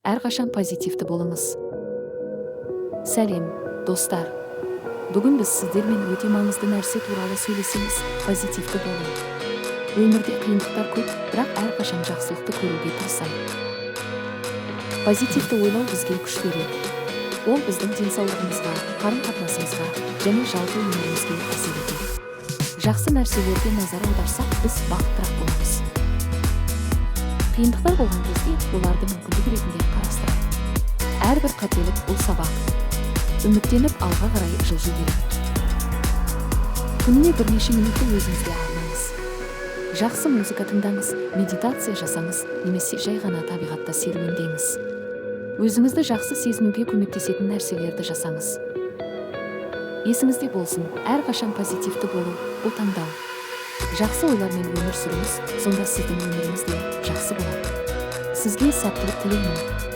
әрқашан позитивті болыңыз. Сәлем, достар. Бүгін біз сіздермен өте маңызды нәрсе туралы сөйлесеміз, позитивті болу. Өмірде қиындықтар көп, бірақ әрқашан жақсылықты көруге тырысайық. Позитивті ойлау бізге күш береді. Ол біздің денсаулығымызға, қарым-қатынасымызға және жалпы өмірімізге әсер етеді. Жақсы нәрселерге назар аударсақ, біз бақыттырақ боламыз. Қиындықтар болған кезде оларды мүмкіндік ретінде қарастырайық. Әрбір қателік бұл сабақ. Үміттеніп алға қарай жылжу керек. Күніне бірнеше минутты өзіңізге арнаңыз. Жақсы музыка тыңдаңыз, медитация жасаңыз, немесе жай ғана табиғатта серуендеңіз. Өзіңізді жақсы сезінуге көмектесетін нәрселерді жасаңыз. Есіңізде болсын, әрқашан позитивті болу, бұл таңдау. Жақсы ойлармен өмір сүріңіз, сонда сіздің өміріңіз де жақсы болады. Сізге сәттілік тілеймін.